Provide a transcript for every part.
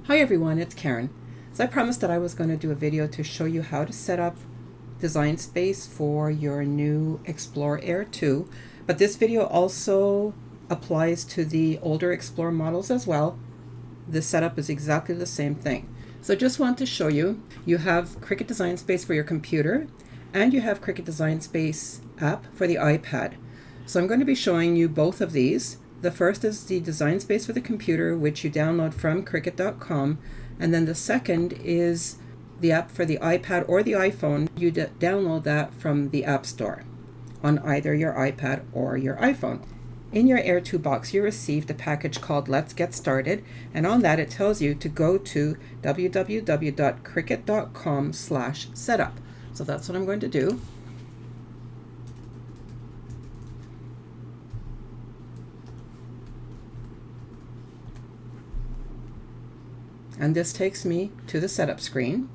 Hi everyone, it's Karen. So I promised that I was going to do a video to show you how to set up design space for your new Explore Air 2, but this video also applies to the older Explore models as well. The setup is exactly the same thing. So I just want to show you, you have Cricut Design Space for your computer and you have Cricut Design Space app for the iPad. So I'm going to be showing you both of these. The first is the design space for the computer, which you download from Cricut.com. And then the second is the app for the iPad or the iPhone. You download that from the App Store on either your iPad or your iPhone. In your Air 2 box, you received a package called Let's Get Started. And on that, it tells you to go to www.cricut.com/setup. So that's what I'm going to do. And this takes me to the setup screen.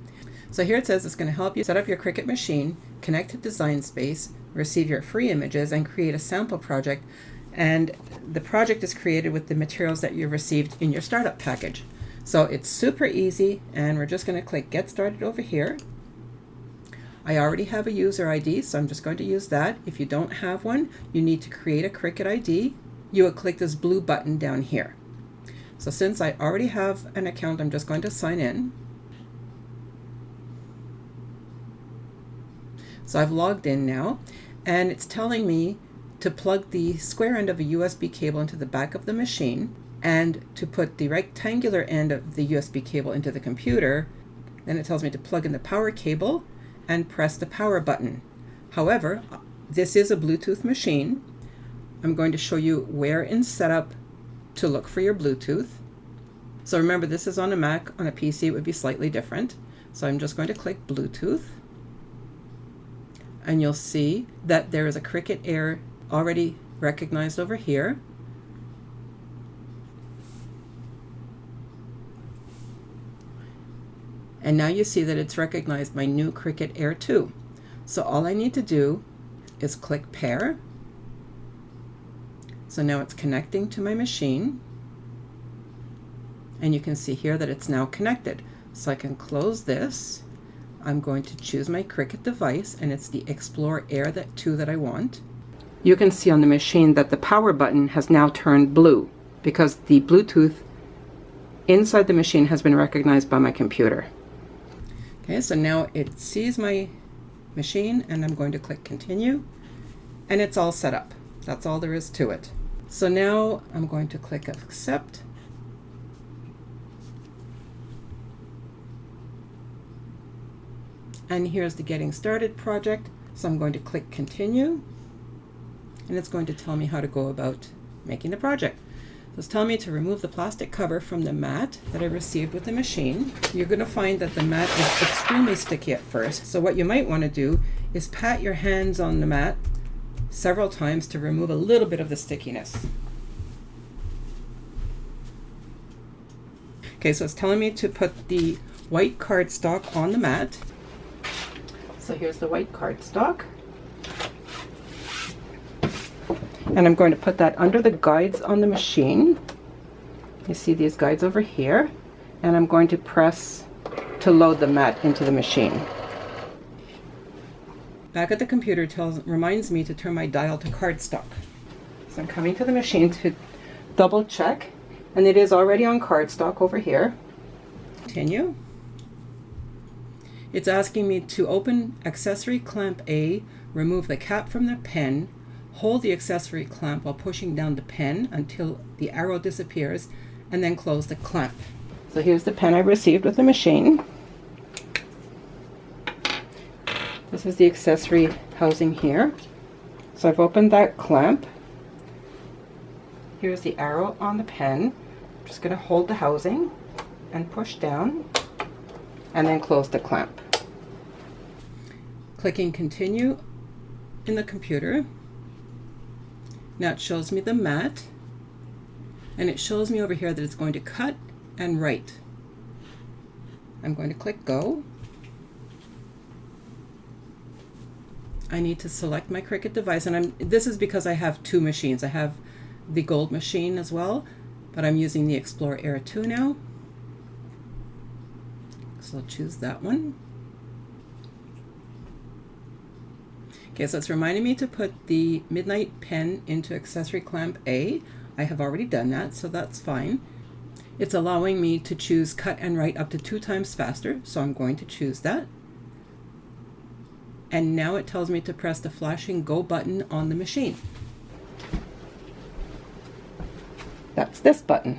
So here it says it's going to help you set up your Cricut machine, connect to Design Space, receive your free images, and create a sample project. And the project is created with the materials that you received in your startup package. So it's super easy, and we're just going to click Get Started over here. I already have a user ID, so I'm just going to use that. If you don't have one, you need to create a Cricut ID. You would click this blue button down here. So since I already have an account, I'm just going to sign in. So I've logged in now, and it's telling me to plug the square end of a USB cable into the back of the machine and to put the rectangular end of the USB cable into the computer. Then it tells me to plug in the power cable and press the power button. However, this is a Bluetooth machine. I'm going to show you where in setup to look for your Bluetooth. So remember, this is on a Mac. On a PC it would be slightly different. So I'm just going to click Bluetooth, and you'll see that there is a Cricut Air already recognized over here. And now you see that it's recognized my new Cricut Air 2. So all I need to do is click Pair. So now it's connecting to my machine, and you can see here that it's now connected. So I can close this. I'm going to choose my Cricut device, and it's the Explore Air 2 that I want. You can see on the machine that the power button has now turned blue because the Bluetooth inside the machine has been recognized by my computer. Okay, so now it sees my machine, and I'm going to click Continue, and it's all set up. That's all there is to it. So now I'm going to click Accept. And here's the Getting Started project. So I'm going to click Continue, and it's going to tell me how to go about making the project. So it's telling me to remove the plastic cover from the mat that I received with the machine. You're going to find that the mat is extremely sticky at first. So what you might want to do is pat your hands on the mat several times to remove a little bit of the stickiness. Okay, so it's telling me to put the white cardstock on the mat. So here's the white cardstock. And I'm going to put that under the guides on the machine. You see these guides over here. And I'm going to press to load the mat into the machine. Back at the computer reminds me to turn my dial to cardstock. So I'm coming to the machine to double check, and it is already on cardstock over here. Continue. It's asking me to open accessory clamp A, remove the cap from the pen, hold the accessory clamp while pushing down the pen until the arrow disappears, and then close the clamp. So here's the pen I received with the machine. This is the accessory housing here. So I've opened that clamp. Here's the arrow on the pen. I'm just going to hold the housing and push down, and then close the clamp. Clicking Continue in the computer. Now it shows me the mat, and it shows me over here that it's going to cut and write. I'm going to click Go. I need to select my Cricut device, and this is because I have two machines. I have the gold machine as well, but I'm using the Explore Air 2 now. So I'll choose that one. Okay, so it's reminding me to put the Midnight pen into accessory clamp A. I have already done that, so that's fine. It's allowing me to choose cut and write up to 2 times faster, so I'm going to choose that. And now it tells me to press the flashing go button on the machine. That's this button.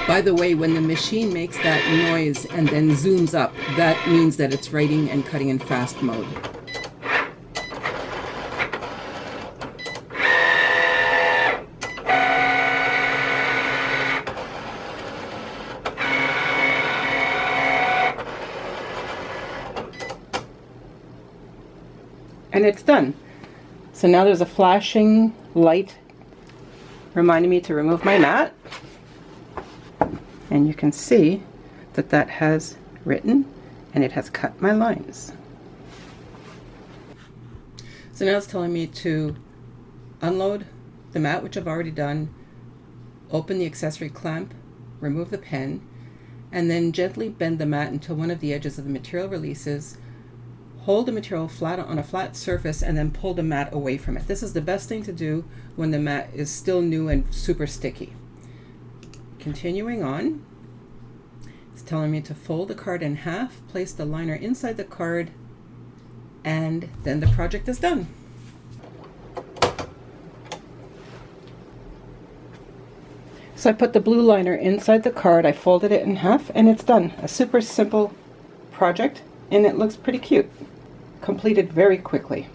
By the way, when the machine makes that noise and then zooms up, that means that it's writing and cutting in fast mode. And it's done. So now there's a flashing light reminding me to remove my mat. And you can see that that has written and it has cut my lines. So now it's telling me to unload the mat, which I've already done, open the accessory clamp, remove the pen, and then gently bend the mat until one of the edges of the material releases. Hold the material flat on a flat surface and then pull the mat away from it. This is the best thing to do when the mat is still new and super sticky. Continuing on, it's telling me to fold the card in half, place the liner inside the card, and then the project is done. So I put the blue liner inside the card, I folded it in half, and it's done. A super simple project, and it looks pretty cute. Completed very quickly.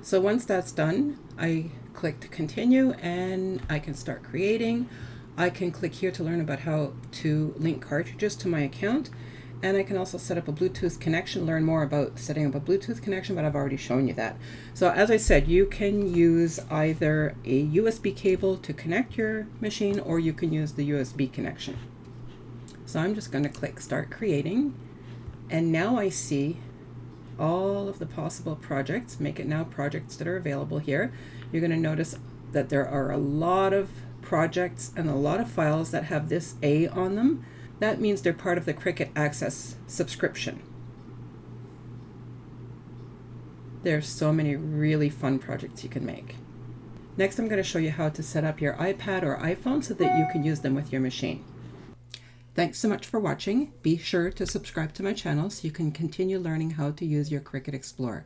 So once that's done, I click to continue and I can start creating. I can click here to learn about how to link cartridges to my account, and I can also set up a Bluetooth connection, learn more about setting up a Bluetooth connection, but I've already shown you that. So as I said, you can use either a USB cable to connect your machine, or you can use the USB connection. So I'm just going to click start creating, and now I see all of the possible projects. Make it now projects that are available here. You're going to notice that there are a lot of projects and a lot of files that have this A on them. That means they're part of the Cricut Access subscription. There's so many really fun projects you can make. Next, I'm going to show you how to set up your iPad or iPhone so that you can use them with your machine. Thanks so much for watching. Be sure to subscribe to my channel so you can continue learning how to use your Cricut Explorer.